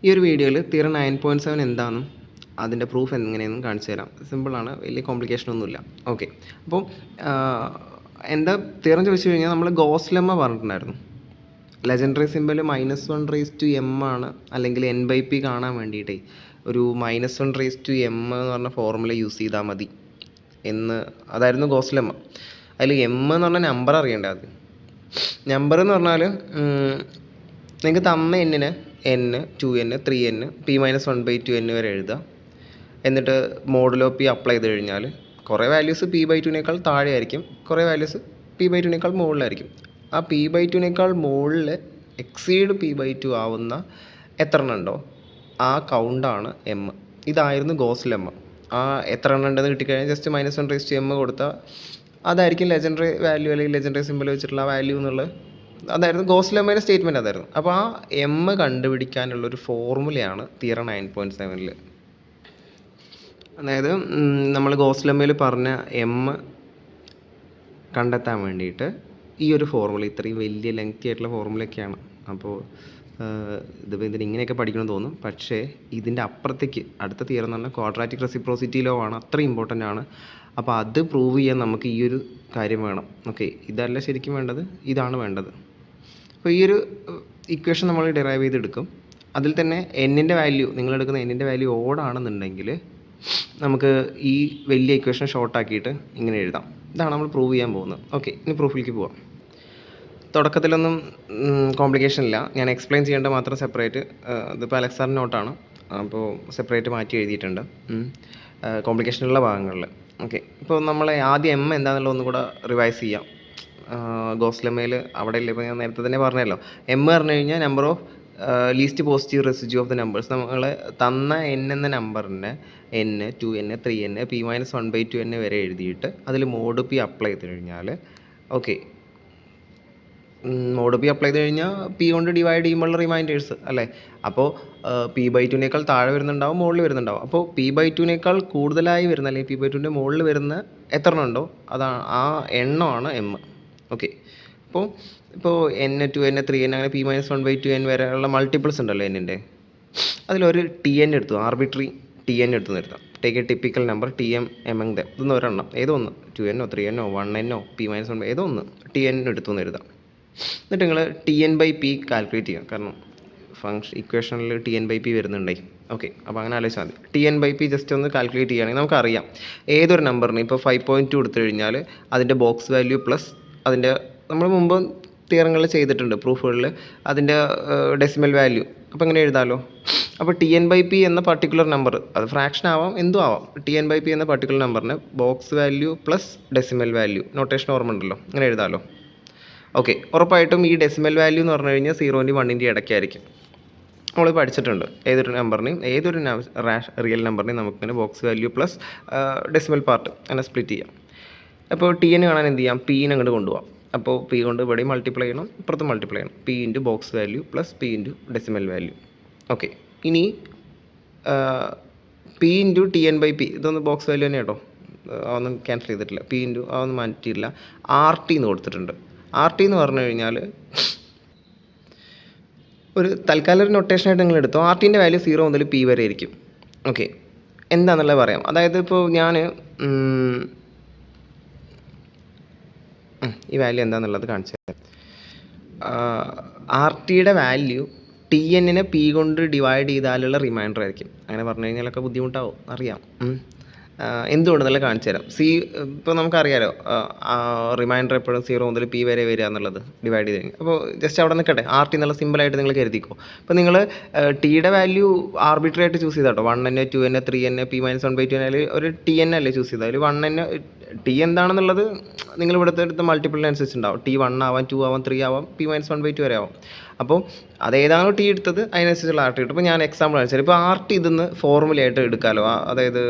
ഈ ഒരു വീഡിയോയിൽ തിയറം 9.7 എന്താണെന്നും അതിൻ്റെ പ്രൂഫ് എങ്ങനെയെന്നും കാണിച്ചു തരാം. സിമ്പിളാണ്, വലിയ കോംപ്ലിക്കേഷൻ ഒന്നുമില്ല. ഓക്കെ, അപ്പോൾ എന്താ തിയറം ചോദിച്ചു കഴിഞ്ഞാൽ നമ്മൾ ഗോസ് ലെമ്മ പറഞ്ഞിട്ടുണ്ടായിരുന്നു. ലെജൻഡറി സിമ്പിൾ -1/m ആണ്, അല്ലെങ്കിൽ n/p കാണാൻ വേണ്ടിയിട്ടേ ഒരു -1/m എന്ന് പറഞ്ഞ ഫോർമുല യൂസ് ചെയ്താൽ മതി എന്ന്, അതായിരുന്നു ഗോസ് ലെമ്മ. അതിൽ m എന്ന് പറഞ്ഞ നമ്പർ അറിയേണ്ടത്. ആദ്യം നമ്പർ എന്ന് പറഞ്ഞാൽ നിങ്ങൾക്ക് തന്ന n-ന് n, 2n, 3n, p-1/2n വരെ എഴുതുക. എന്നിട്ട് മോഡുലോ p അപ്ലൈ ചെയ്ത് കഴിഞ്ഞാൽ കുറേ വാല്യൂസ് p/2നേക്കാൾ താഴെ ആയിരിക്കും, കുറേ വാല്യൂസ് p/2നേക്കാൾ മുകളിലായിരിക്കും. ആ p/2നേക്കാൾ മുകളിൽ എക്സീഡ് p/2 ആവുന്ന എത്ര എണ്ണം ഉണ്ടോ ആ കൗണ്ടാണ് m. ഇതായിരുന്നു ഗോസ് ലെമ്മ. ആ എത്ര എണ്ണം ഉണ്ടെന്ന് കിട്ടിക്കഴിഞ്ഞാൽ ജസ്റ്റ് -1/m കൊടുത്താൽ അതായിരിക്കും ലെജൻഡറി വാല്യൂ, അല്ലെങ്കിൽ ലെജൻഡറി സിമ്പിൾ വെച്ചിട്ടുള്ള വാല്യൂ എന്നുള്ളത്. അതായിരുന്നു ഗോസ് ലെമ്മയുടെ സ്റ്റേറ്റ്മെൻറ്റ്. അതായിരുന്നു. അപ്പോൾ ആ m കണ്ടുപിടിക്കാനുള്ളൊരു ഫോർമുലയാണ് തിയറം 9.7. അതായത് നമ്മൾ ഗോസ് ലെമ്മയിൽ പറഞ്ഞ m കണ്ടെത്താൻ വേണ്ടിയിട്ട് ഈ ഒരു ഫോർമുല, ഇത്രയും വലിയ ലെങ്തി ആയിട്ടുള്ള ഫോർമുലയൊക്കെയാണ്. അപ്പോൾ ഇതിപ്പോൾ ഇങ്ങനെയൊക്കെ പഠിക്കണമെന്ന് തോന്നും, പക്ഷേ ഇതിൻ്റെ അപ്പുറത്തേക്ക് അടുത്ത തിയറം എന്ന് പറഞ്ഞാൽ ക്വാഡ്രാറ്റിക് റെസിപ്രോസിറ്റി ലോ ആണ്. അത്ര ഇമ്പോർട്ടൻ്റ് ആണ്. അപ്പോൾ അത് പ്രൂവ് ചെയ്യാൻ നമുക്ക് ഈ ഒരു കാര്യം വേണം. ഓക്കെ, ഇതല്ല ശരിക്കും വേണ്ടത്, ഇതാണ് വേണ്ടത്. അപ്പോൾ ഈ ഒരു ഇക്വേഷൻ നമ്മൾ ഡിറൈവ് ചെയ്തെടുക്കും. അതിൽ തന്നെ n-ൻ്റെ വാല്യൂ, നിങ്ങളെടുക്കുന്ന n-ൻ്റെ വാല്യൂ ഓടാണെന്നുണ്ടെങ്കിൽ നമുക്ക് ഈ വലിയ ഇക്വേഷൻ ഷോർട്ടാക്കിയിട്ട് ഇങ്ങനെ എഴുതാം. ഇതാണ് നമ്മൾ പ്രൂവ് ചെയ്യാൻ പോകുന്നത്. ഓക്കെ, ഇനി പ്രൂഫിലേക്ക് പോവാം. തുടക്കത്തിലൊന്നും കോംപ്ലിക്കേഷൻ ഇല്ല, ഞാൻ എക്സ്പ്ലെയിൻ ചെയ്യേണ്ട മാത്രം സെപ്പറേറ്റ്. ഇതിപ്പോൾ അലക്സാറിൻ്റെ നോട്ടാണ്, അപ്പോൾ സെപ്പറേറ്റ് മാറ്റി എഴുതിയിട്ടുണ്ട് കോംപ്ലിക്കേഷനുള്ള ഭാഗങ്ങളിൽ. ഓക്കെ, ഇപ്പോൾ നമ്മൾ ആദ്യം m എന്താണെന്നുള്ളത് ഒന്നും കൂടെ റിവൈസ് ചെയ്യാം. ഗോസ് ലെമ്മയിൽ അവിടെ ഇല്ല, ഇപ്പോൾ ഞാൻ നേരത്തെ തന്നെ പറഞ്ഞല്ലോ. m പറഞ്ഞു കഴിഞ്ഞാൽ number of least positive residue of the numbers. നമ്മൾ തന്ന n എന്ന നമ്പറിൻ്റെ n, 2n, 3n, p-1/2n വരെ എഴുതിയിട്ട് അതിൽ മോഡ് p അപ്ലൈ ചെയ്ത് കഴിഞ്ഞാൽ, ഓക്കെ, മോഡ് p അപ്ലൈ ചെയ്ത് കഴിഞ്ഞാൽ p കൊണ്ട് ഡിവൈഡ് ചെയ്യുമ്പോൾ റിമൈൻഡേഴ്സ് അല്ലേ. അപ്പോൾ p/2നേക്കാൾ താഴെ വരുന്നുണ്ടാവും, മുകളിൽ വരുന്നുണ്ടാവും. അപ്പോൾ p/2നേക്കാൾ കൂടുതലായി വരുന്ന, അല്ലെങ്കിൽ p/2ൻ്റെ മുകളിൽ വരുന്ന എത്ര എണ്ണം ഉണ്ടോ അതാണ്, ആ എണ്ണമാണ് m. ഓക്കെ, ഇപ്പോൾ n, 2n, 3n അങ്ങനെ p-1/2n വരെയുള്ള മൾട്ടിപ്പിൾസ് ഉണ്ടല്ലോ n-ൻ്റെ, അതിലൊരു tn എടുത്തു, ആർബിട്രറി tn എടുത്തു നിർത്താം. Take A typical number tm among them. ഇതൊന്നും ഒരെണ്ണം, ഏതോ ഒന്ന്, 2n, 3n, 1n, p-1 ഏതോ ഒന്ന് tn എടുത്തു എഴുതാം. എന്നിട്ട് നിങ്ങൾ tn/p കാൽക്കുലേറ്റ് ചെയ്യാം, കാരണം ഇക്വേഷനിൽ tn/p വരുന്നുണ്ടേ. ഓക്കെ, അപ്പോൾ അങ്ങനെ ആലോചിച്ചാൽ മതി. tn/p ജസ്റ്റ് ഒന്ന് കാൽക്കുലേറ്റ് ചെയ്യുകയാണെങ്കിൽ നമുക്കറിയാം ഏതൊരു നമ്പറിന്. ഇപ്പോൾ 5.2 എടുത്തു കഴിഞ്ഞാൽ അതിൻ്റെ ബോക്സ് വാല്യൂ പ്ലസ് അതിൻ്റെ, നമ്മൾ മുമ്പ് തിയറങ്ങളിൽ ചെയ്തിട്ടുണ്ട് പ്രൂഫുകളിൽ, അതിൻ്റെ ഡെസിമൽ വാല്യൂ. അപ്പോൾ ഇങ്ങനെ എഴുതാമല്ലോ. അപ്പോൾ tn/p എന്ന പർട്ടിക്കുലർ നമ്പർ, അത് ഫ്രാക്ഷൻ ആവാം, എന്തും ആവാം, tn/p എന്ന പർട്ടിക്കുലർ നമ്പറിന് box value plus decimal value, notation ഓർമ്മ ഉണ്ടല്ലോ, അങ്ങനെ എഴുതാമല്ലോ. ഓക്കെ, ഉറപ്പായിട്ടും ഈ ഡെസിമൽ വാല്യൂ എന്ന് പറഞ്ഞു കഴിഞ്ഞാൽ 0-ൻ്റെയും 1-ൻ്റെയും ഇടയ്ക്കായിരിക്കും. നമ്മൾ പഠിച്ചിട്ടുണ്ട് ഏതൊരു നമ്പറിനെയും, ഏതൊരു റിയൽ നമ്പറിനെയും നമുക്കിങ്ങനെ box value plus decimal part അങ്ങനെ സ്പ്ലിറ്റ് ചെയ്യാം. അപ്പോൾ tn കാണാൻ എന്ത് ചെയ്യാം, p-നെ അങ്ങോട്ട് കൊണ്ടുപോകാം. അപ്പോൾ p കൊണ്ട് ഇവിടെ മൾട്ടിപ്ലൈ ചെയ്യണം, ഇപ്പുറത്ത് മൾട്ടിപ്ലൈ ചെയ്യണം. p into box value plus p into decimal value. Okay, ഇനി p ഇൻറ്റു tn/p, ഇതൊന്ന് ബോക്സ് വാല്യൂ തന്നെ കേട്ടോ, അതൊന്നും ക്യാൻസൽ ചെയ്തിട്ടില്ല. p ഇൻറ്റു അതൊന്നും മാറ്റിയിട്ടില്ല. rt എന്ന് കൊടുത്തിട്ടുണ്ട്. rt എന്ന് പറഞ്ഞു കഴിഞ്ഞാൽ ഒരു തൽക്കാലം ഒരു നൊട്ടേഷനായിട്ട് നിങ്ങൾ എടുത്തോ. rt-ൻ്റെ വാല്യൂ 0 മുതൽ p വരെ ആയിരിക്കും. ഓക്കെ, എന്താണെന്നുള്ളത് പറയാം. അതായത് ഇപ്പോൾ ഞാൻ ഈ വാല്യൂ എന്താണെന്നുള്ളത് കാണിച്ചു തരാം. rt-യുടെ വാല്യൂ tn-നെ p കൊണ്ട് ഡിവൈഡ് ചെയ്താലുള്ള റിമൈൻഡർ ആയിരിക്കും. അങ്ങനെ പറഞ്ഞു കഴിഞ്ഞാലൊക്കെ ബുദ്ധിമുട്ടാവും, അറിയാം. എന്തുകൊണ്ടെന്നുള്ള കാണിച്ചു തരാം. ഇപ്പോൾ നമുക്കറിയാലോ റിമൈൻഡർ എപ്പോഴും 0 മുതൽ p വരെ വരിക എന്നുള്ളത് ഡിവൈഡ് ചെയ്ത് കഴിഞ്ഞാൽ. അപ്പോൾ ജസ്റ്റ് അവിടെ നിൽക്കട്ടെ, rt എന്നുള്ള സിമ്പിളായിട്ട് നിങ്ങൾ കരുതിക്കോ. അപ്പോൾ നിങ്ങൾ ടിയുടെ വാല്യൂ ആർബിട്രറി ആയിട്ട് choose ചെയ്താട്ടോ. 1n, 2n, 3n, p-1/2n അതിൽ ഒരു tn അല്ലേ ചൂസ് ചെയ്തത്. അതിൽ 1n t എന്താണെന്നുള്ളത് നിങ്ങൾ ഇവിടുത്തെ എടുത്ത മൾട്ടിപ്പിളിനനുസരിച്ച് ഉണ്ടാവും. t 1 ആവാം, 2 ആവാം, 3 ആവാം, p-1/2 വരെ ആവാം. അപ്പോൾ അതേതാണോ t എടുത്തത് അതിനനുസരിച്ചുള്ള rt കിട്ടും. ഇപ്പോൾ ഞാൻ എക്സാമ്പിൾ കാണിച്ചാൽ, ഇപ്പോൾ rt ഇതിന്ന് ഫോർമുലയായിട്ട് എടുക്കാമല്ലോ. അതായത്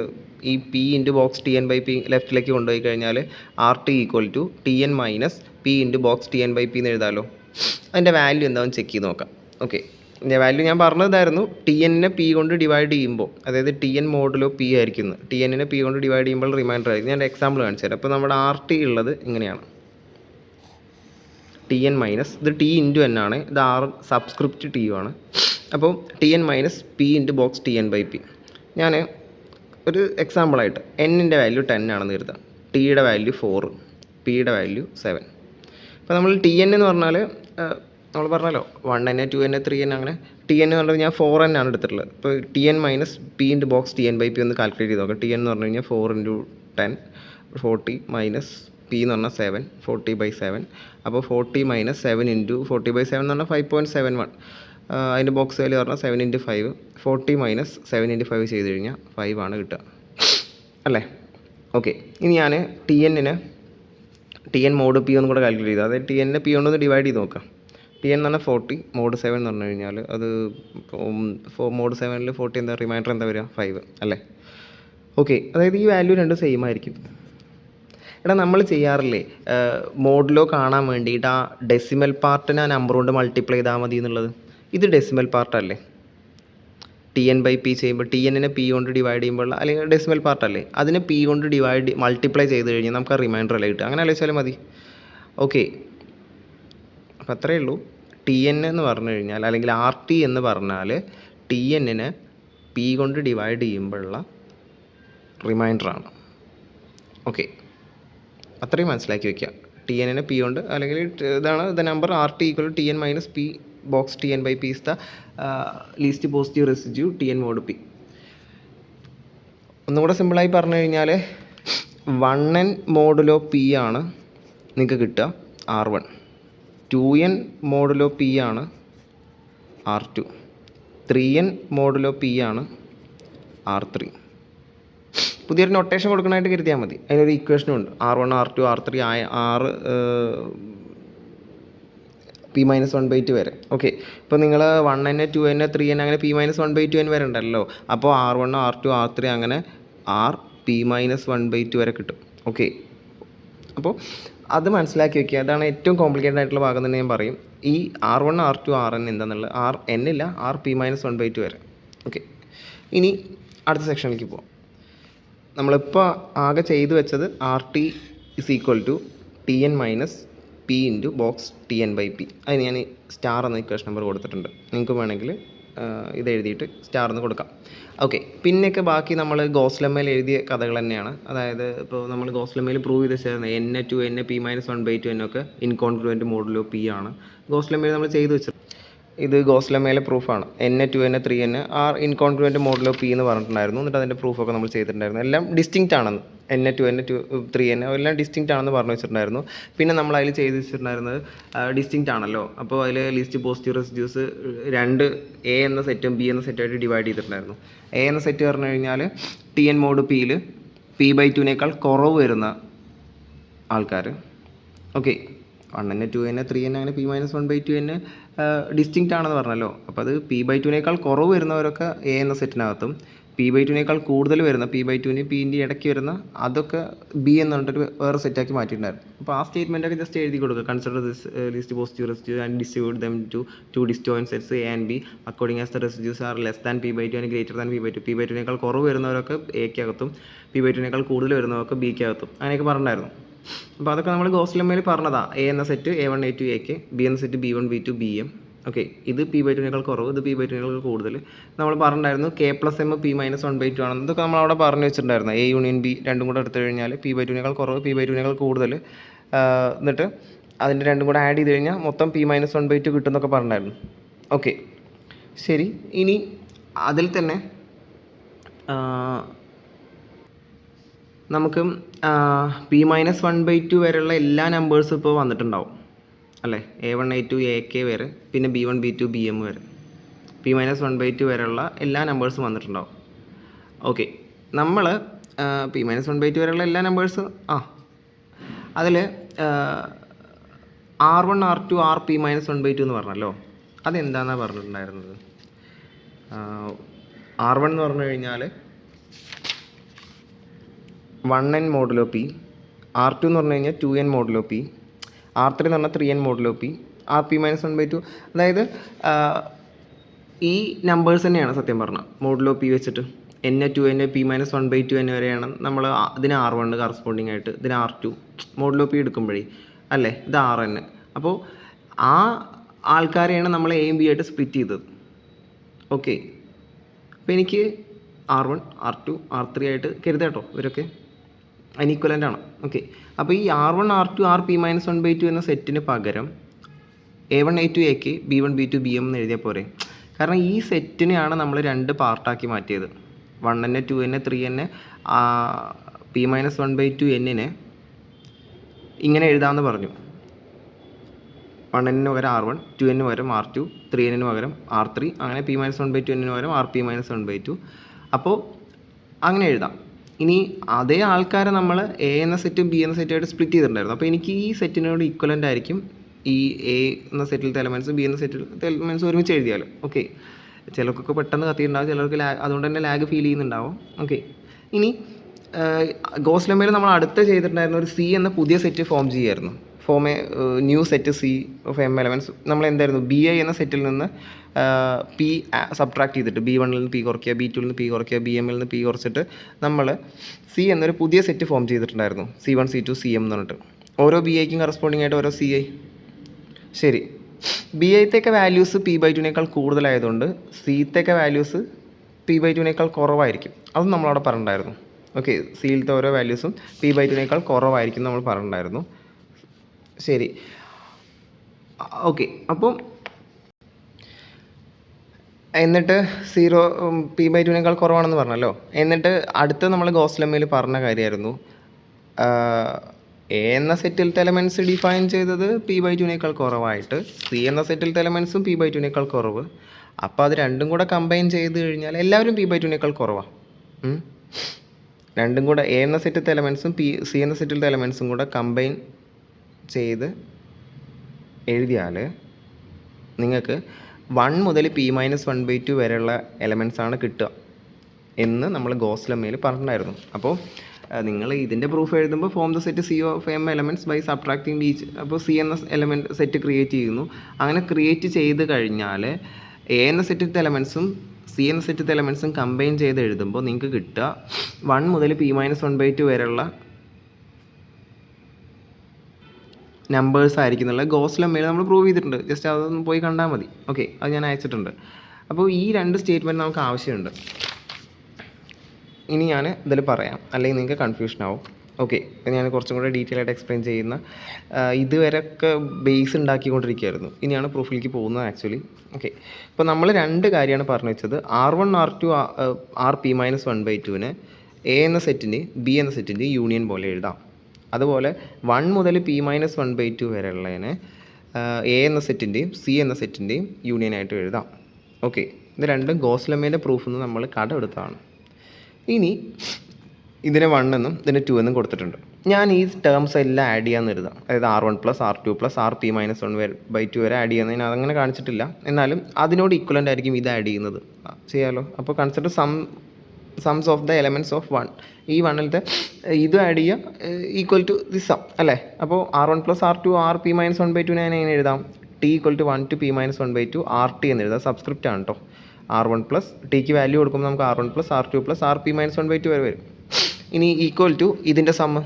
ഈ p ഇൻറ്റു ബോക്സ് tn/p ലെഫ്റ്റിലേക്ക് കൊണ്ടുപോയി കഴിഞ്ഞാൽ rt equal to tn minus p into box tn/p എന്ന് എഴുതാമല്ലോ. അതിൻ്റെ വാല്യൂ എന്താണെന്ന് ചെക്ക് ചെയ്ത് നോക്കാം. ഓക്കെ, ഇതിൻ്റെ വാല്യൂ ഞാൻ പറഞ്ഞതായിരുന്നു. tn-നെ p കൊണ്ട് ഡിവൈഡ് ചെയ്യുമ്പോൾ, അതായത് tn മോഡുലോ p ആയിരിക്കുന്നു. tn-നെ p കൊണ്ട് ഡിവൈഡ് ചെയ്യുമ്പോൾ റിമൈൻഡർ ആയിരിക്കും. ഞാൻ എക്സാമ്പിൾ കാണിച്ചു തരാം. അപ്പോൾ നമ്മുടെ rt ഉള്ളത് ഇങ്ങനെയാണ്. ടി എൻ മൈനസ് ഇത് ടി ഇൻറ്റു എൻ ആണ്, ഇത് ആർ സബ്സ്ക്രിപ്റ്റ് ടി യു ആണ്. അപ്പോൾ T N minus P into box T N by P. ഞാൻ ഒരു എക്സാമ്പിളായിട്ട് എന്നിൻ്റെ വാല്യൂ 10 ആണെന്ന് കരുതാം, ടിയുടെ വാല്യൂ 4, പിയുടെ വാല്യൂ 7. അപ്പോൾ നമ്മൾ ടി എൻ എന്ന് പറഞ്ഞാൽ നമ്മൾ പറഞ്ഞല്ലോ 1n 2n 3n അങ്ങനെ. ടി എൻ എന്ന് പറഞ്ഞാൽ ഞാൻ 4n ആണ് എടുത്തിട്ടുള്ളത്. ഇപ്പോൾ T N minus P into box T N by P ഒന്ന് കാൽക്കുലേറ്റ് ചെയ്ത് നോക്കാം. ടി എൻ എന്ന് പറഞ്ഞു കഴിഞ്ഞാൽ 4 ഇൻറ്റു 10 40 മൈനസ് പി എന്ന് പറഞ്ഞാൽ 7 40/7. അപ്പോൾ 40 മൈനസ് 7 ഇൻറ്റു 40/7 എന്ന് പറഞ്ഞാൽ 5.71. അതിൻ്റെ ബോക്സ് വാല്യൂ പറഞ്ഞാൽ 7 ഇൻറ്റു 5 40 മൈനസ് 7 ഇൻറ്റു 5 ചെയ്ത് കഴിഞ്ഞാൽ 5 ആണ് കിട്ടുക അല്ലേ. ഓക്കെ, ഇനി ഞാൻ ടി എൻ മോഡ് പി ഒന്നും കൂടെ കാൽക്കുലേറ്റ് ചെയ്തു. അതായത് ടി എന്നെ പി കൊണ്ടൊന്ന് ഡിവൈഡ് ചെയ്ത് നോക്കാം. ടി എൻ എന്ന് പറഞ്ഞാൽ 40 മോഡ് 7 എന്ന് പറഞ്ഞു കഴിഞ്ഞാൽ അത് മോഡ് 7ൽ 40 എന്താ റിമൈൻഡർ എന്താ വരിക 5 അല്ലേ. ഓക്കെ, അതായത് ഈ വാല്യൂ രണ്ടും സെയിം ആയിരിക്കും. എടാ നമ്മൾ ചെയ്യാറില്ലേ മോഡിലോ കാണാൻ വേണ്ടിയിട്ട് ആ ഡെസിമൽ പാർട്ടിനെ ആ നമ്പർ കൊണ്ട് മൾട്ടിപ്ലൈ ചെയ്താൽ മതി എന്നുള്ളത്. ഇത് ഡെസിമൽ പാർട്ടല്ലേ, ടി എൻ ബൈ പി ചെയ്യുമ്പോൾ ടി എന്നിനെ പി കൊണ്ട് ഡിവൈഡ് ചെയ്യുമ്പോൾ അല്ലെങ്കിൽ ഡെസിമൽ പാർട്ടല്ലേ, അതിനെ പി കൊണ്ട് മൾട്ടിപ്ലൈ ചെയ്ത് കഴിഞ്ഞാൽ നമുക്ക് ആ റിമൈൻഡർ അല്ലേ കിട്ടുക. അങ്ങനെ ആലോചിച്ചാലും മതി. ഓക്കെ, അപ്പോൾ അത്രയേ ഉള്ളൂ. ടി എൻ എന്ന് പറഞ്ഞു കഴിഞ്ഞാൽ അല്ലെങ്കിൽ ആർ ടി എന്ന് പറഞ്ഞാൽ ടി എന്നിനെ പി കൊണ്ട് ഡിവൈഡ് ചെയ്യുമ്പോഴുള്ള റിമൈൻഡറാണ്. ഓക്കെ, അത്രയും മനസ്സിലാക്കി വയ്ക്കുക. ടി എന്നിനെ പി കൊണ്ട് അല്ലെങ്കിൽ ഇതാണ് the number R T equal T N minus P box T N by P is the least positive residue T N mod P. ഒന്നും കൂടെ സിമ്പിളായി പറഞ്ഞു കഴിഞ്ഞാൽ 1n മോഡുലോ പി ആണ് നിങ്ങൾക്ക് കിട്ടുക R1, 2n മോഡുലോ പി ആണ് R2, 3n മോഡുലോ പി ആണ് R3. പുതിയൊരു നൊട്ടേഷൻ കൊടുക്കണമായിട്ട് കരുതിയാൽ മതി. അതിനൊരു ഇക്വേഷനും ഉണ്ട്, R1 R2 R3 R P-1/2 വരെ. ഓക്കെ, ഇപ്പോൾ നിങ്ങൾ 1n 2n 3n അങ്ങനെ P-1/2n വരെ ഉണ്ടല്ലോ. അപ്പോൾ R1 R2 R3 അങ്ങനെ R P-1/2 വരെ കിട്ടും. ഓക്കെ, അപ്പോൾ അത് മനസ്സിലാക്കി വയ്ക്കുക. അതാണ് ഏറ്റവും കോംപ്ലിക്കേറ്റഡ് ആയിട്ടുള്ള ഭാഗം തന്നെ ഞാൻ പറയും. ഈ R1 R2 Rn എന്താണെന്നുള്ളത് Rn ഇല്ല, R P-1/2 വരെ. ഓക്കെ, ഇനി അടുത്ത സെക്ഷനിലേക്ക് പോകാം. നമ്മളിപ്പോൾ ആകെ ചെയ്തു വെച്ചത് R T is equal to T N minus P into box T N by P. അതിന് ഞാൻ സ്റ്റാർ എന്ന ഇക്വേഷൻ നമ്പർ കൊടുത്തിട്ടുണ്ട്. നിങ്ങൾക്ക് വേണമെങ്കിൽ ഇത് എഴുതിയിട്ട് സ്റ്റാർ എന്ന് കൊടുക്കാം. ഓക്കെ, പിന്നെയൊക്കെ ബാക്കി നമ്മൾ ഗോസ് ലെമ്മയിൽ എഴുതിയ കഥകൾ തന്നെയാണ്. അതായത് ഇപ്പോൾ നമ്മൾ ഗോസ് ലെമ്മയിൽ പ്രൂവ് ചെയ്ത് വെച്ചാൽ എൻ 2n P-1/2 എന്നൊക്കെ ഇൻകോൺഗ്രുവൻറ്റ് മോഡുലോ പി ആണ്. ഗോസ് ലെമ്മയിൽ നമ്മൾ ചെയ്ത് വെച്ചത് ഇത് ഗോസ് ലെമ്മയിലെ പ്രൂഫാണ്. n 2n 3n are incongruent modulo P എന്ന് പറഞ്ഞിട്ടുണ്ടായിരുന്നു. എന്നിട്ട് അതിൻ്റെ പ്രൂഫൊക്കെ നമ്മൾ ചെയ്തിട്ടുണ്ടായിരുന്നു. എല്ലാം ഡിസ്റ്റിങ്ക്റ്റ് ആണെന്ന്, n 2n 3n എല്ലാം ഡിസ്റ്റിങ്ക്റ്റ് ആണെന്ന് പറഞ്ഞു വെച്ചിട്ടുണ്ടായിരുന്നു. പിന്നെ നമ്മൾ അതിൽ ചെയ്ത് വെച്ചിട്ടുണ്ടായിരുന്നത് ഡിസ്റ്റിങ്ക്റ്റ് ആണല്ലോ, അപ്പോൾ അതിൽ ലിസ്റ്റ് പോസിറ്റീവ് റെസിഡ്യൂസ് രണ്ട് എ എന്ന സെറ്റും ബി എന്ന സെറ്റുമായിട്ട് ഡിവൈഡ് ചെയ്തിട്ടുണ്ടായിരുന്നു. എ എന്ന സെറ്റ് പറഞ്ഞു കഴിഞ്ഞാൽ ടി എൻ മോഡ് പിയിൽ P/2നേക്കാൾ കുറവ് വരുന്ന ആൾക്കാർ. ഓക്കെ, 1n 2n 3n അങ്ങനെ P-1/2n ഡിസ്റ്റിങ്ക്റ്റ് ആണെന്ന് പറഞ്ഞല്ലോ. അപ്പോൾ അത് P/2നേക്കാൾ കുറവ് വരുന്നവരൊക്കെ എ എന്ന സെറ്റിനകത്തും P/2നേക്കാൾ കൂടുതൽ വരുന്ന P/2ന് പിൻ്റെ ഇടയ്ക്ക് വരുന്ന അതൊക്കെ ബി എന്ന് പറഞ്ഞിട്ടൊരു വേറെ സെറ്റാക്കി മാറ്റിയിട്ടുണ്ടായിരുന്നു. അപ്പോൾ ആ സ്റ്റേറ്റ്മെൻറ്റൊക്കെ ജസ്റ്റ് എഴുതി കൊടുക്കുക. Consider this least positive residue and distribute them to two disjoint sets A and B according as the residues are less than P/2 and greater than P/2. P/2നേക്കാൾ കുറവ് വരുന്നവരൊക്കെ എക്കകത്തും P/2നേക്കാൾ കൂടുതൽ വരുന്നവരൊക്കെ ബിക്കകത്തും അങ്ങനെയൊക്കെ പറഞ്ഞിട്ടുണ്ടായിരുന്നു. അപ്പോൾ അതൊക്കെ നമ്മൾ ഗോസ് ലെമ്മയിൽ പറഞ്ഞതാണ്. എ എന്ന set A1 A2 AK, B എന്ന set B1 B2 BM. Okay, ഇത് P/2നേക്കാൾ കുറവ്, ഇത് P/2നേക്കാൾ കൂടുതൽ. നമ്മൾ പറഞ്ഞിട്ടുണ്ടായിരുന്നു K+M P-1/2 ആണെന്ന്. ഇതൊക്കെ നമ്മൾ അവിടെ പറഞ്ഞു വെച്ചിട്ടുണ്ടായിരുന്നു. A യൂണിയൻ ബി രണ്ടും കൂടെ എടുത്തു കഴിഞ്ഞാൽ P/2നേക്കാൾ കുറവ് P/2നേക്കാൾ കൂടുതൽ, എന്നിട്ട് അതിൻ്റെ രണ്ടും കൂടെ ആഡ് ചെയ്ത് കഴിഞ്ഞാൽ മൊത്തം P-1/2 കിട്ടുമെന്നൊക്കെ പറഞ്ഞിട്ടുണ്ടായിരുന്നു. ഓക്കെ, ശരി. ഇനി അതിൽ തന്നെ നമുക്ക് P-1/2 വരെയുള്ള എല്ലാ നമ്പേഴ്സും ഇപ്പോൾ വന്നിട്ടുണ്ടാവും അല്ലേ. A1 A2 AK വരെ, പിന്നെ B1 B2 BM വരെ P-1/2 വരെയുള്ള എല്ലാ നമ്പേഴ്സും വന്നിട്ടുണ്ടാവും. ഓക്കെ, നമ്മൾ P-1/2 വരെയുള്ള എല്ലാ നമ്പേഴ്സും അതിൽ R1 R2 R P-1/2 എന്ന് പറഞ്ഞല്ലോ. അതെന്താണെന്നാണ് പറഞ്ഞിട്ടുണ്ടായിരുന്നത്. R1 എന്ന് പറഞ്ഞു കഴിഞ്ഞാൽ 1n മോഡുലോ പി, R2 എന്ന് പറഞ്ഞു കഴിഞ്ഞാൽ 2n മോഡുലോ പി, R3 എന്ന് പറഞ്ഞാൽ 3n modulo P, R P-1/2. അതായത് ഈ നമ്പേഴ്സ് തന്നെയാണ് സത്യം പറഞ്ഞാൽ മോഡുലോ പി വെച്ചിട്ട് n 2n P-1/2 വരെയാണ് നമ്മൾ ഇതിന് R1 കറസ്പോണ്ടിങ് ആയിട്ട്, ഇതിന് R2 മോഡുലോ പി എടുക്കുമ്പോഴേ അല്ലേ, ഇത് Rn. അപ്പോൾ ആ ആൾക്കാരെയാണ് നമ്മൾ എയും ബി ആയിട്ട് സ്പ്ലിറ്റ് ചെയ്തത്. ഓക്കെ, അപ്പോൾ എനിക്ക് R1 R2 R3 ആയിട്ട് കരുതാം കേട്ടോ. ഇവരൊക്കെ അനീക്വലൻ്റ് ആണ്. ഓക്കെ, അപ്പോൾ ഈ R1 R2 RP-1/2 എന്ന സെറ്റിന് പകരം A1 A2 AK B1 B2 BM എന്ന് എഴുതിയാൽ പോരെ. കാരണം ഈ സെറ്റിനെയാണ് നമ്മൾ 2 പാർട്ടാക്കി മാറ്റിയത്. 1N 2N 3N P-1/2 ഇങ്ങനെ എഴുതാമെന്ന് പറഞ്ഞു. 1N പകരം R1, 2N പകരം R2, 3N പകരം R3, അങ്ങനെ P-1/2 പകരം RP-1/2. അപ്പോൾ അങ്ങനെ എഴുതാം. ഇനി അതേ ആൾക്കാരെ നമ്മൾ എ എന്ന സെറ്റും ബി എന്ന സെറ്റുമായിട്ട് സ്പ്ലിറ്റ് ചെയ്തിട്ടുണ്ടായിരുന്നു. അപ്പോൾ എനിക്ക് ഈ സെറ്റിനോട് ഈക്വലൻ്റ് ആയിരിക്കും ഈ എ എന്ന സെറ്റിലത്തെ എലമെൻറ്റ്സും ബി എന്ന സെറ്റിലത്തെ എലമെൻറ്റ്സും ഒരുമിച്ച് എഴുതിയാലും. ഓക്കെ, ചിലർക്കൊക്കെ പെട്ടെന്ന് കത്തിയിട്ടുണ്ടാവും, ചിലർക്ക് അതുകൊണ്ട് തന്നെ ലാഗ് ഫീൽ ചെയ്യുന്നുണ്ടാവും. ഓക്കെ, ഇനി ഗോസ് ലെമ്മയിൽ നമ്മൾ അടുത്ത് ചെയ്തിട്ടുണ്ടായിരുന്ന ഒരു സി എന്ന പുതിയ സെറ്റ് ഫോം ചെയ്യുമായിരുന്നു. A new set C of M elements. നമ്മൾ എന്തായിരുന്നു ബി ഐ എന്ന സെറ്റിൽ നിന്ന് പി സബ്ട്രാക്ട് ചെയ്തിട്ട് B1 നിന്ന് പി കുറയ്ക്കുക, B2 നിന്ന് പി കുറയ്ക്കുക, BM നിന്ന് പി കുറച്ചിട്ട് നമ്മൾ സി എന്നൊരു പുതിയ സെറ്റ് ഫോം ചെയ്തിട്ടുണ്ടായിരുന്നു. C1 C2 CM എന്ന് പറഞ്ഞിട്ട് ഓരോ ബി ഐക്കും കറസ്പോണ്ടിങ് ആയിട്ട് ഓരോ സി ഐ. ശരി, ബി ഐത്തേക്ക് വാല്യൂസ് P/2 കൂടുതലായതുകൊണ്ട് സിത്തേക്ക് വാല്യൂസ് P/2 കുറവായിരിക്കും. അതും നമ്മളവിടെ പറഞ്ഞിട്ടുണ്ടായിരുന്നു. ഓക്കെ, സിയിലത്തെ ഓരോ വാല്യൂസും P/2 കുറവായിരിക്കും നമ്മൾ പറഞ്ഞിട്ടുണ്ടായിരുന്നു. ശരി, ഓക്കെ. അപ്പം എന്നിട്ട് P/2 കുറവാണെന്ന് പറഞ്ഞല്ലോ. എന്നിട്ട് അടുത്ത് നമ്മൾ ഗോസ് ലെമ്മയിൽ പറഞ്ഞ കാര്യമായിരുന്നു, എ എന്ന സെറ്റിലത്തെ എലമെൻറ്റ്സ് ഡിഫൈൻ ചെയ്തത് P/2 കുറവായിട്ട്, സി എന്ന സെറ്റിലത്തെ എലമെൻറ്റ്സും P/2 കുറവ്. അപ്പോൾ അത് രണ്ടും കൂടെ കമ്പൈൻ ചെയ്ത് കഴിഞ്ഞാൽ എല്ലാവരും P/2 കുറവാണ്. രണ്ടും കൂടെ എ എന്ന സെറ്റിലത്തെ എലമെൻറ്റ്സും സി എന്ന സെറ്റിലത്തെ എലമെൻറ്റ്സും കൂടെ കമ്പൈൻ ചെയ്ത് എഴുതിയാൽ നിങ്ങൾക്ക് 1 മുതൽ P-1/2 വരെയുള്ള എലമെൻറ്റ്സാണ് കിട്ടുക എന്ന് നമ്മൾ ഗോസ് ലെമ്മയിൽ പറഞ്ഞിട്ടുണ്ടായിരുന്നു. അപ്പോൾ നിങ്ങൾ ഇതിൻ്റെ പ്രൂഫ് എഴുതുമ്പോൾ form the set C of M elements by subtracting each. അപ്പോൾ സി എന്ന എലമെൻറ്റ് സെറ്റ് ക്രിയേറ്റ് ചെയ്യുന്നു. അങ്ങനെ ക്രിയേറ്റ് ചെയ്ത് കഴിഞ്ഞാൽ എ എന്ന സെറ്റിലത്തെ എലമെൻറ്റ്സും സി എന്ന സെറ്റിലത്തെ എലമെൻറ്റ്സും കമ്പൈൻ ചെയ്ത് എഴുതുമ്പോൾ നിങ്ങൾക്ക് കിട്ടുക 1 മുതൽ P-1/2 വരെയുള്ള നമ്പേഴ്സ് ആയിരിക്കും എന്നുള്ള ഗോസ് ലെമ്മയിൽ നമ്മൾ പ്രൂവ് ചെയ്തിട്ടുണ്ട്. ജസ്റ്റ് അതൊന്ന് പോയി കണ്ടാൽ മതി. ഓക്കെ, അത് ഞാൻ അയച്ചിട്ടുണ്ട്. അപ്പോൾ ഈ 2 സ്റ്റേറ്റ്മെൻറ്റ് നമുക്ക് ആവശ്യമുണ്ട്. ഇനി ഞാൻ ഇതിൽ പറയാം, അല്ലെങ്കിൽ നിങ്ങൾക്ക് കൺഫ്യൂഷൻ ആവും. ഓക്കെ, ഞാൻ കുറച്ചും കൂടെ ഡീറ്റെയിൽ ആയിട്ട് എക്സ്പ്ലെയിൻ ചെയ്യുന്ന, ഇതുവരെയൊക്കെ ബേസ് ഉണ്ടാക്കിക്കൊണ്ടിരിക്കുകയായിരുന്നു. ഇനിയാണ് പ്രൂഫിലേക്ക് പോകുന്നത് ആക്ച്വലി. ഓക്കെ, ഇപ്പോൾ നമ്മൾ 2 കാര്യമാണ് പറഞ്ഞു വെച്ചത്. R1 R2 RP-1/2 എ എന്ന സെറ്റിന് ബി എന്ന സെറ്റിൻ്റെ യൂണിയൻ പോലെ എഴുതാം. അതുപോലെ 1 മുതൽ P-1/2 വരെയുള്ളതിന് എ എന്ന സെറ്റിൻ്റെയും സി എന്ന സെറ്റിൻ്റെയും യൂണിയനായിട്ട് എഴുതാം. ഓക്കെ, ഇത് രണ്ടും ഗോസ് ലെമ്മയുടെ പ്രൂഫിൽ നിന്ന് നമ്മൾ കടമെടുത്താണ്. ഇനി ഇതിന് 1 എന്നും ഇതിന് 2 എന്നും കൊടുത്തിട്ടുണ്ട്. ഞാൻ ഈ ടേംസ് എല്ലാം ആഡ് ചെയ്യാമെന്ന് എഴുതാം. അതായത് R1 + R2 + RP-1/2 വരെ ആഡ് ചെയ്യുന്നത്. ഞാൻ അതങ്ങനെ കാണിച്ചിട്ടില്ല, എന്നാലും അതിനോട് ഈക്വലൻ്റ് ആയിരിക്കും ഇത് ആഡ് ചെയ്യുന്നത്. ചെയ്യാമല്ലോ. അപ്പോൾ consider sums of the elements of 1. ഈ 1ലത്തെ ഇത് ആഡ് ചെയ്യുക ഈക്വൽ ടു ദി സം അല്ലേ. അപ്പോൾ R1 + R2 RP-1/2 ഞാൻ എങ്ങനെ എഴുതാം? T = 1 to P-1/2 RT എന്ന് എഴുതാം. സബ്സ്ക്രിപ്റ്റ് ആണ് കേട്ടോ. R1 + Tക്ക് വാല്യൂ കൊടുക്കുമ്പോൾ നമുക്ക് R1 + R2 + RP-1/2 വരെ വരും. ഇനി ഈക്വൽ ടു ഇതിൻ്റെ sum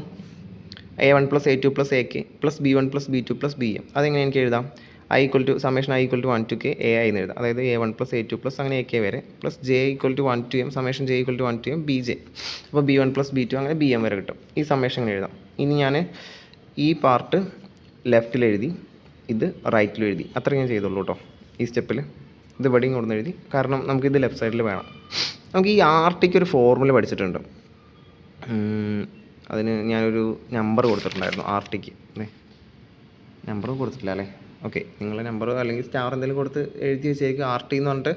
A1 + A2 + AK + B1 + B2 + BM. അതെങ്ങനെ എനിക്ക് എഴുതാം? I = summation I = 1 to K AI എന്ന് എഴുതാം. അതായത് A1 + A2 + അങ്ങനെ AK വരെ plus J = 1 to M summation J = 1 to M BJ. അപ്പോൾ B1 + B2 അങ്ങനെ BM വരെ കിട്ടും. ഈ സമ്മേഷൻ ഇങ്ങനെ എഴുതാം. ഇനി ഞാൻ ഈ പാർട്ട് ലെഫ്റ്റിൽ എഴുതി, ഇത് റൈറ്റിൽ എഴുതി. അത്ര ഞാൻ ചെയ്തോളൂ കേട്ടോ ഈ സ്റ്റെപ്പിൽ. ഇത് ഇവിടെയും കൊണ്ടുവന്ന് എഴുതി, കാരണം നമുക്കിത് ലെഫ്റ്റ് സൈഡിൽ വേണം. നമുക്ക് ഈ RTക്ക് ഒരു ഫോർമുല പഠിച്ചിട്ടുണ്ട്. അതിന് ഞാനൊരു നമ്പർ കൊടുത്തിട്ടുണ്ടായിരുന്നു RTക്ക്. നമ്പർ കൊടുത്തിട്ടില്ല അല്ലേ? ഓക്കെ, നിങ്ങൾ നമ്പർ അല്ലെങ്കിൽ സ്റ്റാർ എന്തെങ്കിലും കൊടുത്ത് എഴുതി വെച്ചേക്ക്. RT എന്ന് പറഞ്ഞിട്ട്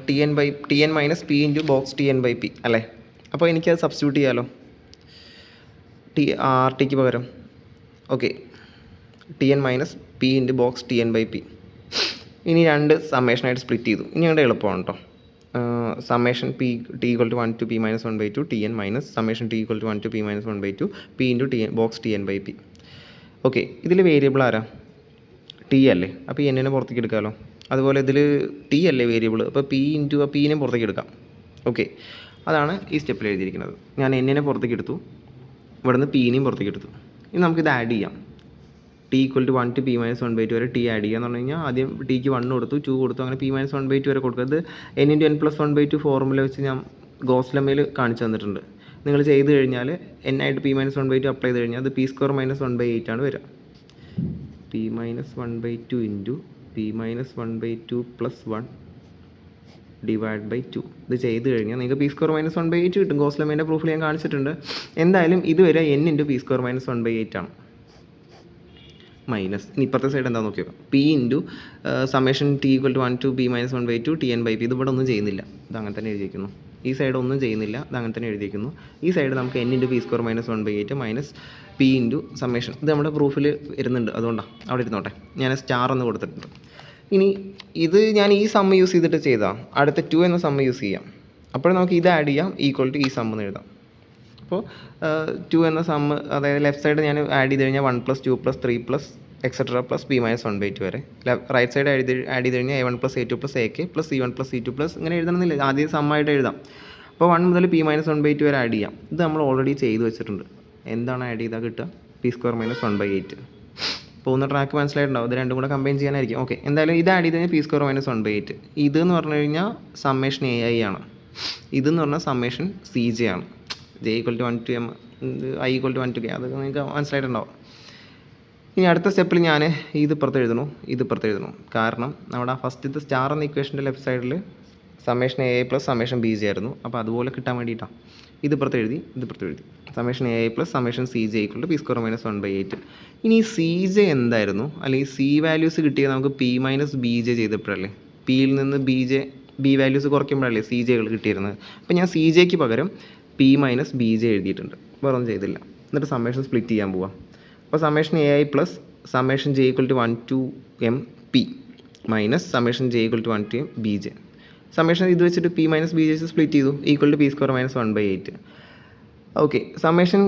TN - P × box TN/P അല്ലേ? അപ്പോൾ എനിക്കത് സബ്സ്റ്റിറ്റ്യൂട്ട് ചെയ്യാമല്ലോ RTക്ക് പകരം. Okay, TN - P × box TN/P. ഇനി 2 സമ്മേഷനായിട്ട് സ്പ്ലിറ്റ് ചെയ്തു. ഇനി ഞങ്ങളുടെ എളുപ്പമാണ് കേട്ടോ. Summation T = 1 to P-1/2 TN minus summation T = 1 to P-1/2 P × box TN/P. Okay, ഇതിൽ വേരിയബിൾ ആരാ? T അല്ലേ? അപ്പോൾ ഈ N പുറത്തേക്ക് എടുക്കാമല്ലോ. അതുപോലെ ഇതിൽ T അല്ലേ വേരിയബിൾ, അപ്പോൾ P × P പുറത്തേക്ക് എടുക്കാം. ഓക്കെ, അതാണ് ഈ സ്റ്റെപ്പിൽ എഴുതിയിരിക്കുന്നത്. ഞാൻ N പുറത്തേക്ക് എടുത്തു, ഇവിടെ നിന്ന് P പുറത്തേക്ക് എടുത്തു. ഇനി നമുക്കിത് ആഡ് ചെയ്യാം. T T equal to 1 to p-1/2 വരെ ടി ആഡ് ചെയ്യുക എന്ന് പറഞ്ഞു കഴിഞ്ഞാൽ ആദ്യം ടിക്ക് 1 കൊടുത്തു 2 കൊടുത്തു അങ്ങനെ p-1/2 വരെ കൊടുക്കുക. അത് n×n+1/2 ഫോർമുല വെച്ച് ഞാൻ ഗോസ് ലെമ്മയിൽ കാണിച്ചു തന്നിട്ടുണ്ട്. നിങ്ങൾ ചെയ്ത് കഴിഞ്ഞാൽ n ആയിട്ട് p-1/2 അപ്ലൈ ചെയ്ത് കഴിഞ്ഞാൽ അത് p² - 1/8 ആണ് വരിക. p-1/2 into p-1/2 + 1 divide by 2 ഇത് ചെയ്ത് കഴിഞ്ഞാൽ നിങ്ങൾക്ക് p² - 1/8 കിട്ടും. ഗോസ് ലെമ്മേൻ്റെ പ്രൂഫിൽ ഞാൻ കാണിച്ചിട്ടുണ്ട്. എന്തായാലും ഇതുവരെ n × p² - 1/8 ആണ്. മൈനസ് ഇനി ഇപ്പുറത്തെ സൈഡ് എന്താ നോക്കി നോക്കാം. p into summation t = 1 to p-1/2 tn/p. ഇത് ഇവിടെ ഒന്നും ചെയ്യുന്നില്ല, ഇത് അങ്ങനെ തന്നെ എഴുതിയിരിക്കുന്നു. ഈ സൈഡ് ഒന്നും ചെയ്യുന്നില്ല, ഇത് അങ്ങനെ തന്നെ എഴുതിയിരിക്കുന്നു. ഈ സൈഡ് നമുക്ക് n × p² - 1/8 minus p into summation. ഇത് നമ്മുടെ പ്രൂഫിൽ വരുന്നുണ്ട്, അതുകൊണ്ടാണ് അവിടെ ഇരുന്നോട്ടെ. ഞാൻ സ്റ്റാർ എന്ന് കൊടുത്തിട്ടുണ്ട്. ഇനി ഇത് ഞാൻ ഈ സമ്മ് യൂസ് ചെയ്തിട്ട് ചെയ്താൽ അടുത്ത 2 എന്ന സമ്മ് യൂസ് ചെയ്യാം. അപ്പോൾ നമുക്ക് ഇത് ആഡ് ചെയ്യാം ഈക്വൽ ടു ഈ സമ്മ് എന്ന് എഴുതാം. അപ്പോൾ 2 എന്ന സമ്മ്, അതായത് ലെഫ്റ്റ് സൈഡ് ഞാൻ ആഡ് ചെയ്ത് കഴിഞ്ഞാൽ 1 + 2 + 3 + etc. + p-1/2 വരെ. റൈറ്റ് സൈഡ് ആഡ് ചെയ്ത് കഴിഞ്ഞാൽ a1 + a2 + ak + c1 + c2 ഇങ്ങനെ എഴുതണമെന്നില്ല, ആദ്യം സമ്മായിട്ട് എഴുതാം. അപ്പോൾ 1 മുതൽ p-1/2 വരെ ആഡ് ചെയ്യാം. ഇത് നമ്മൾ ഓൾറെഡി ചെയ്ത് വെച്ചിട്ടുണ്ട്. എന്താണ് ആഡ് ചെയ്താൽ കിട്ടുക? p² - 1/8. പോകുന്ന ട്രാക്ക് മനസ്സിലായിട്ടുണ്ടാവും. ഇത് രണ്ടും കൂടെ കമ്പൈൻ ചെയ്യാനായിരിക്കും. ഓക്കെ, എന്തായാലും ഇത് ആഡ് ചെയ്ത് കഴിഞ്ഞാൽ p² - 1/8. ഇതെന്ന് പറഞ്ഞു കഴിഞ്ഞാൽ സമ്മേഷൻ ai ആണ്. ഇതെന്ന് പറഞ്ഞാൽ സമ്മേഷൻ cj ആണ്. j = 1 to m, i = 1 to k, അത് നിങ്ങൾക്ക് മനസ്സിലായിട്ടുണ്ടാവും. ഇനി അടുത്ത സ്റ്റെപ്പിൽ ഞാൻ ഇത് ഇപ്പുറത്ത് എഴുതണം. കാരണം നമ്മുടെ ഫസ്റ്റത്തെ സ്റ്റാർ എന്ന ഇക്വേഷൻ്റെ ലെഫ്റ്റ് സൈഡിൽ സമ്മേഷൻ ai + സമ്മേഷൻ bj ആയിരുന്നു. അപ്പോൾ അതുപോലെ കിട്ടാൻ വേണ്ടിയിട്ടാണ് ഇത് ഇപ്പുറത്ത് എഴുതി. Summation ai + summation cj = p² - 1/8. ഇനി cj എന്തായിരുന്നു? അല്ലെങ്കിൽ c വാല്യൂസ് കിട്ടിയത് നമുക്ക് p - bj ചെയ്തപ്പോഴല്ലേ? പിയിൽ നിന്ന് b വാല്യൂസ് കുറയ്ക്കുമ്പോഴല്ലേ cjകൾ കിട്ടിയിരുന്നത്. അപ്പോൾ ഞാൻ cjക്ക് പകരം p - bj എഴുതിയിട്ടുണ്ട്, വേറെ ഒന്നും ചെയ്തില്ല. എന്നിട്ട് സമ്മേഷൻ സ്പ്ലിറ്റ് ചെയ്യാൻ പോവാം. അപ്പോൾ summation ai + summation j = 1 to m p minus summation j = 1 to m bj. Summation ഇത് വെച്ചിട്ട് p - bj സ്പ്ലിറ്റ് ചെയ്തു equal to p² - 1/8. Okay, summation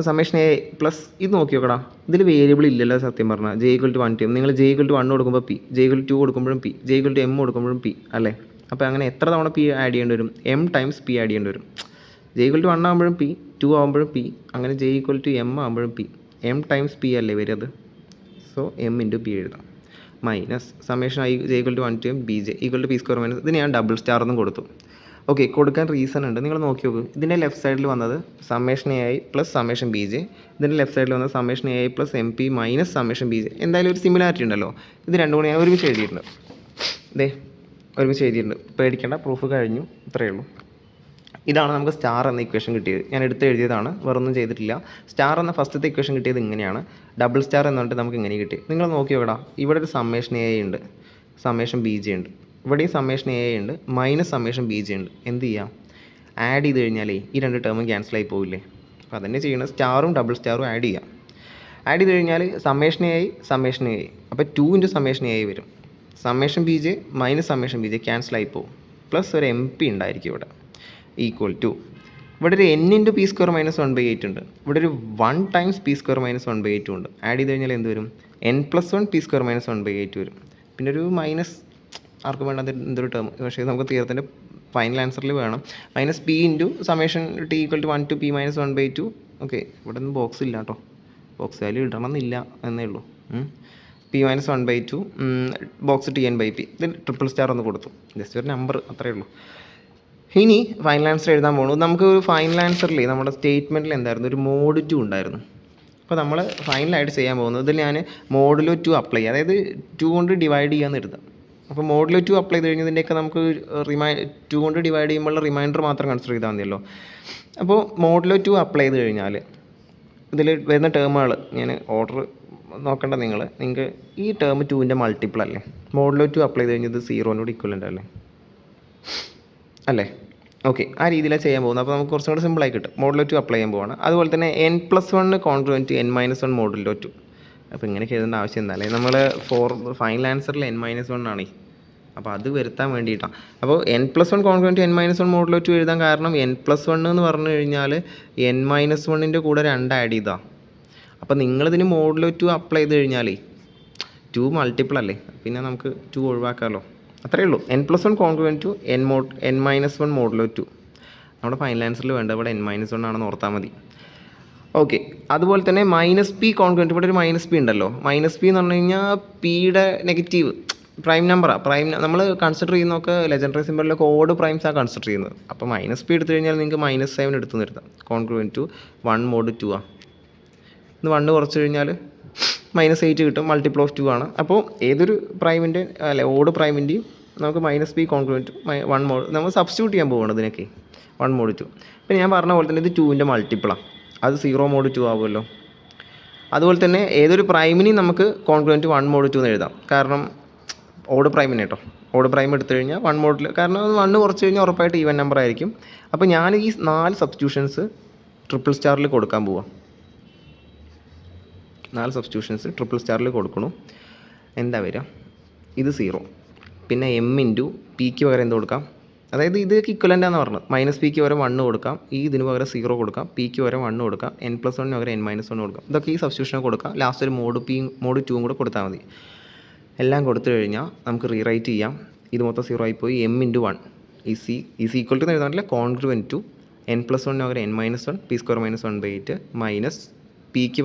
summation a plus ഇത് നോക്കി നോക്കടാ, ഇതിൽ വേരിയബിൾ ഇല്ലല്ലോ സത്യം പറഞ്ഞാൽ. j = 1 to m, നിങ്ങൾ j = 1 കൊടുക്കുമ്പോൾ p, j = 2 കൊടുക്കുമ്പോഴും p, j = m കൊടുക്കുമ്പോഴും p അല്ലേ? അപ്പോൾ അങ്ങനെ എത്ര തവണ p ആഡ് ചെയ്യേണ്ടി വരും? m ടൈംസ് p ആഡ് ചെയ്യേണ്ടി വരും. j = 1 ആകുമ്പോഴും p, 2 ആകുമ്പോഴും p, അങ്ങനെ j = m ആകുമ്പോഴും p, m times p അല്ലേ വരിക? സോ m × p എഴുതാം. Minus summation j = 1 to m bj = p². ഇതിന് ഞാൻ ഡബിൾ സ്റ്റാർ എന്നും കൊടുത്തു. ഓക്കെ, കൊടുക്കാൻ റീസൺ ഉണ്ട്. നിങ്ങൾ നോക്കി നോക്കൂ. ഇതിൻ്റെ ലെഫ്റ്റ് സൈഡിൽ വന്നത് സമ്മേഷൻ ai + സമ്മേഷൻ bj, ഇതിൻ്റെ ലെഫ്റ്റ് സൈഡിൽ വന്നത് summation ai + mp minus summation bj. എന്തായാലും ഒരു സിമിലാരിറ്റി ഉണ്ടല്ലോ. ഇത് രണ്ടും കൂടി ഞാൻ ഒരുമിച്ച് എഴുതിയിട്ടുണ്ട്. പേടിക്കേണ്ട, പ്രൂഫ് കഴിഞ്ഞു, ഇത്രയേ ഉള്ളൂ. ഇതാണ് നമുക്ക് സ്റ്റാർ എന്ന ഇക്വേഷൻ കിട്ടിയത്. ഞാൻ എടുത്ത് എഴുതിയതാണ്, വേറൊന്നും ചെയ്തിട്ടില്ല. സ്റ്റാർ എന്ന ഫസ്റ്റത്തെ ഇക്വേഷൻ കിട്ടിയത് ഇങ്ങനെയാണ്. ഡബിൾ സ്റ്റാർ എന്ന് പറഞ്ഞിട്ട് നമുക്ക് ഇങ്ങനെ കിട്ടി. നിങ്ങൾ നോക്കി നോക്കടാ, ഇവിടെ ഒരു സമ്മേഷൻ ai ഉണ്ട്, സമ്മേഷൻ bj ഉണ്ട്. ഇവിടെയും സമ്മേഷൻ ai ഉണ്ട്, മൈനസ് സമ്മേഷൻ bj ഉണ്ട്. എന്ത് ചെയ്യാം? ആഡ് ചെയ്ത് കഴിഞ്ഞാലേ ഈ രണ്ട് ടേമും ക്യാൻസലായി പോവില്ലേ? അപ്പോൾ അതന്നെ ചെയ്യണം. സ്റ്റാറും ഡബിൾ സ്റ്റാറും ആഡ് ചെയ്യാം. ആഡ് ചെയ്ത് കഴിഞ്ഞാൽ സമ്മേഷൻ ai, അപ്പോൾ 2 × സമ്മേഷൻ ai വരും. Summation bj minus summation bj ക്യാൻസലായി പോകും. പ്ലസ് ഒരു mp ഉണ്ടായിരിക്കും ഇവിടെ, ഈക്വൽ ടു ഇവിടെ ഒരു n × p² - 1/8 ഉണ്ട്. ഇവിടെ ഒരു 1 ടൈംസ് p² - 1/8 ഉണ്ട്. ആഡ് ചെയ്ത് കഴിഞ്ഞാൽ എന്ത് വരും? n+1 p² - 1/8 വരും. പിന്നെ ഒരു മൈനസ് ആർക്കും വേണ്ട എന്തൊരു ടേം, പക്ഷേ നമുക്ക് തീരത്തിൻ്റെ ഫൈനൽ ആൻസറിൽ വേണം. Minus p × summation t = 1 to p - 1/2. Okay, ഇവിടെ ഒന്നും ബോക്സ് ഇല്ല കേട്ടോ, ബോക്സ് വാല്യൂ ഇടണമെന്നില്ല എന്നേ ഉള്ളൂ. p - 1/2 box tn/p. ഇതിൽ ട്രിപ്പിൾ സ്റ്റാർ ഒന്ന് കൊടുത്തു, ജസ്റ്റ് ഒരു നമ്പർ, അത്രയേ ഉള്ളൂ. ഇനി ഫൈനൽ ആൻസർ എഴുതാൻ പോകുന്നു. നമുക്ക് ഫൈനൽ ആൻസറിൽ നമ്മുടെ സ്റ്റേറ്റ്മെൻറ്റിൽ എന്തായിരുന്നു? ഒരു mod 2 ഉണ്ടായിരുന്നു. അപ്പോൾ നമ്മൾ ഫൈനലായിട്ട് ചെയ്യാൻ പോകുന്നത് ഇതിൽ ഞാൻ മോഡുലോ 2 അപ്ലൈ ചെയ്യുക, അതായത് 2 കൊണ്ട് ഡിവൈഡ് ചെയ്യാമെന്ന് എഴുതാം. അപ്പോൾ മോഡുലോ 2 അപ്ലൈ ചെയ്ത് കഴിഞ്ഞതിൻ്റെയൊക്കെ നമുക്ക് 2 കൊണ്ട് ഡിവൈഡ് ചെയ്യുമ്പോൾ റിമൈൻഡർ മാത്രം കൺസിഡർ ചെയ്താൽ മതിയല്ലോ. അപ്പോൾ മോഡുലോ 2 അപ്ലൈ ചെയ്ത് കഴിഞ്ഞാൽ ഇതിൽ വരുന്ന ടേമുകൾ ഞാൻ ഓർഡർ നോക്കേണ്ട. നിങ്ങൾക്ക് ഈ ടേം 2ൻ്റെ മൾട്ടിപ്പിൾ അല്ലേ? മോഡുലോ 2 അപ്ലൈ ചെയ്ത് കഴിഞ്ഞത് 0 ഈക്വലൻ്റ് അല്ലേ? ഓക്കെ, ആ രീതിയിലാണ് ചെയ്യാൻ പോകുന്നത്. അപ്പോൾ നമുക്ക് കുറച്ചും കൂടെ സിമ്പിളായി കിട്ടും. മോഡുലോ 2 അപ്ലൈ ചെയ്യാൻ പോവാണ്. അതുപോലെ തന്നെ n+1 കോൺഗ്രുവൻറ്റ് n-1 മോഡുലോ 2. അപ്പോൾ ഇങ്ങനെയൊക്കെ എഴുതേണ്ട ആവശ്യം എന്താ? അല്ലെങ്കിൽ നമ്മൾ ഫൈനൽ ആൻസറിൽ n-1 ആണ്. അപ്പോൾ അത് വരുത്താൻ വേണ്ടിയിട്ടാണ്. അപ്പോൾ n+1 കോൺഗ്രുവൻറ്റ് n-1 മോഡുലോ 2 എഴുതാൻ കാരണം n+1 എന്ന് പറഞ്ഞു കഴിഞ്ഞാൽ n-1ൻ്റെ കൂടെ 2 ആഡ് ചെയ്താൽ. അപ്പോൾ നിങ്ങളിതിന് മോഡുലോ 2 അപ്ലൈ ചെയ്ത് കഴിഞ്ഞാലേ 2 മൾട്ടിപ്പിൾ അല്ലേ, പിന്നെ നമുക്ക് 2 ഒഴിവാക്കാമല്ലോ. അത്രയേ ഉള്ളൂ. n+1 congruent n-1 modulo 2. നമ്മുടെ ഫൈനൽ ആൻസറിൽ വേണ്ട ഇവിടെ n-1 ആണെന്ന് ഓർത്താൽ മതി. ഓക്കെ. അതുപോലെ തന്നെ -p കോൺഗ്രുവൻറ്റ് ഇവിടെ ഒരു -p ഉണ്ടല്ലോ. -p എന്ന് പറഞ്ഞു കഴിഞ്ഞാൽ പിയുടെ നെഗറ്റീവ് പ്രൈം നമ്പറാണ്. നമ്മൾ കൺസിഡർ ചെയ്യുന്നതൊക്കെ ലെജൻഡറി സിമ്പലിലൊക്കെ ഓഡ് പ്രൈംസാണ് കൺസിഡർ ചെയ്യുന്നത്. അപ്പോൾ -p എടുത്തു കഴിഞ്ഞാൽ നിങ്ങൾക്ക് -7 എടുത്ത് നിർത്താം. കോൺഗ്രുവൻറ്റ് ടു 1 mod 2 ആണ്. ഇത് 1 കുറച്ച് കഴിഞ്ഞാൽ -8 കിട്ടും. മൾട്ടിപ്പിൾ ഓഫ് 2 ആണ്. അപ്പോൾ ഏതൊരു പ്രൈമിൻ്റെ ഓഡ് പ്രൈമിൻ്റെയും നമുക്ക് -p കോൺഗ്രുവൻറ്റ് 1 mod നമ്മൾ സബ്സ്റ്റിറ്റ്യൂട്ട് ചെയ്യാൻ പോവുകയാണ് ഇതിനൊക്കെ 1 mod 2. പിന്നെ ഞാൻ പറഞ്ഞ പോലെ തന്നെ ഇത് 2ൻ്റെ മൾട്ടിപ്പിളാണ്. അത് 0 mod 2 ആവുമല്ലോ. അതുപോലെ തന്നെ ഏതൊരു പ്രൈമിനെയും നമുക്ക് കോൺഗ്രുവൻറ്റ് 1 mod 2 എന്ന് എഴുതാം. കാരണം ഓഡ് പ്രൈമിന് കേട്ടോ, ഓഡ് പ്രൈം എടുത്തു കഴിഞ്ഞാൽ 1 മോഡിൽ, കാരണം അത് 1 കുറച്ച് കഴിഞ്ഞാൽ ഉറപ്പായിട്ട് ഈവൻ നമ്പർ ആയിരിക്കും. അപ്പോൾ ഞാൻ ഈ 4 സബ്സ്റ്റിറ്റ്യൂഷൻസ് ട്രിപ്പിൾ സ്റ്റാറിൽ കൊടുക്കാൻ പോവാം. 4 സബ്സ്റ്റിറ്റ്യൂഷൻസ് ട്രിപ്പിൾ സ്റ്റാറിൽ കൊടുക്കണം. എന്താ വരിക? ഇത് 0, പിന്നെ m ഇൻറ്റു പിക്ക് പകരം എന്ത് കൊടുക്കാം? അതായത് ഇതൊക്കെ ഇക്വലൻ്റാന്ന് പറഞ്ഞത്. -pക്ക് പകരം 1 കൊടുക്കാം, ഈ ഇതിന് പകരം 0 കൊടുക്കാം, പിക്ക് പകരം 1 കൊടുക്കാം, n+1 പകരം n-1 കൊടുക്കാം. ഇതൊക്കെ ഈ സബ്സ്റ്റിറ്റ്യൂഷനെ കൊടുക്കാം. ലാസ്റ്റ് ഒരു mod 2 കൂടെ കൊടുത്താൽ മതി. എല്ലാം കൊടുത്തു കഴിഞ്ഞാൽ നമുക്ക് റീറൈറ്റ് ചെയ്യാം. ഇത് മൊത്തം 0 ആയിപ്പോയി. m into 1 is equal to എഴുതാൻ പറ്റില്ല. കോൺഗ്രുവൻറ്റ് ടു n+1 പകരം n-1 p² -1/8 മൈനസ് പിക്ക്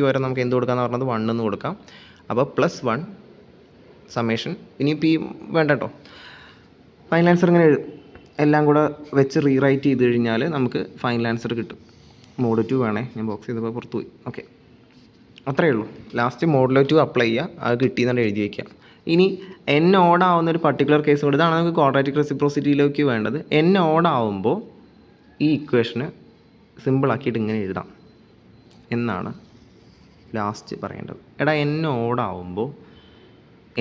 പകരം നമുക്ക് എന്ത് കൊടുക്കാമെന്ന് പറഞ്ഞത് 1 എന്ന് കൊടുക്കാം. അപ്പോൾ +1 സമ്മേഷൻ. ഇനി പി വേണ്ട കേട്ടോ. ഫൈനൽ ആൻസർ ഇങ്ങനെ എഴുതും. എല്ലാം കൂടെ വെച്ച് റീറൈറ്റ് ചെയ്ത് കഴിഞ്ഞാൽ നമുക്ക് ഫൈനൽ ആൻസർ കിട്ടും. mod 2 വേണേ, ഞാൻ ബോക്സ് ചെയ്തപ്പോൾ പുറത്ത് പോയി. ഓക്കെ, അത്രയേ ഉള്ളൂ. ലാസ്റ്റ് mod 2 അപ്ലൈ ചെയ്യുക, അത് കിട്ടിയെന്നാണ് എഴുതി വയ്ക്കുക. ഇനി n ഓഡ് ആവുന്ന ഒരു പർട്ടിക്കുലർ കേസ് കൂടെ, ഇതാണ് നമുക്ക് ക്വാഡ്രാറ്റിക് റെസിപ്രോസിറ്റിയിലേക്ക് വേണ്ടത്. n ഓഡ് ആവുമ്പോൾ ഈ ഇക്വേഷന് സിമ്പിളാക്കിയിട്ട് ഇങ്ങനെ എഴുതാം എന്നാണ് ലാസ്റ്റ് പറയേണ്ടത്. എടാ n ഓഡ് ആവുമ്പോൾ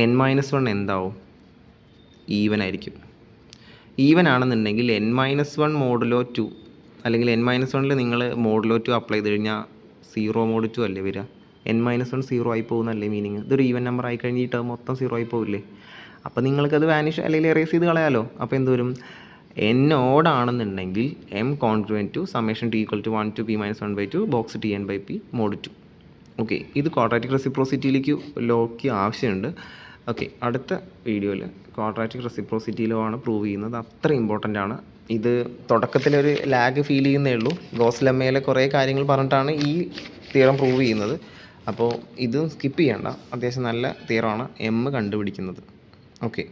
n-1 എന്താവും? ഈവൻ ആയിരിക്കും. ഈവൻ ആണെന്നുണ്ടെങ്കിൽ n-1 മോഡുലോ 2 അല്ലെങ്കിൽ n-1ൽ നിങ്ങൾ മോഡുലോ 2 അപ്ലൈ ചെയ്ത് കഴിഞ്ഞാൽ 0 mod 2 അല്ലേ വരിക? n-1 0 ആയി പോകുന്നല്ലേ മീനിങ്? ഇതൊരു ഈവൻ നമ്പർ ആയി കഴിഞ്ഞ് ഈ ടേം മൊത്തം 0 ആയി പോവില്ലേ? അപ്പോൾ നിങ്ങൾക്കത് വാനിഷ് അല്ലെങ്കിൽ എറേസ് ചെയ്ത് കളയാലോ. അപ്പോൾ എന്ത് വരും? n ഓഡ് ആണെന്നുണ്ടെങ്കിൽ m congruent to summation t = 1 to p - 1/2 box tn/p mod 2. Okay, ഇത് ക്വാഡ്രാറ്റിക് റെസിപ്രോസിറ്റിയിലേക്ക് ലോക്ക് ആവശ്യമുണ്ട്. ഓക്കെ, അടുത്ത വീഡിയോയിൽ ക്വാഡ്രാറ്റിക് റെസിപ്രോസിറ്റി ലോ ആണ് പ്രൂവ് ചെയ്യുന്നത്. അത്ര ഇമ്പോർട്ടൻ്റ് ആണ്. ഇത് തുടക്കത്തിലൊരു ലാഗ് ഫീൽ ചെയ്യുന്നേ ഉള്ളൂ. ഗോസ് ലെമ്മയിലെ കുറേ കാര്യങ്ങൾ പറഞ്ഞിട്ടാണ് ഈ തിയറം പ്രൂവ് ചെയ്യുന്നത്. അപ്പോൾ ഇതും സ്കിപ്പ് ചെയ്യണ്ട, അത്യാവശ്യം നല്ല തിയറമാണ് എം കണ്ടുപിടിക്കുന്നത്. ഓക്കെ.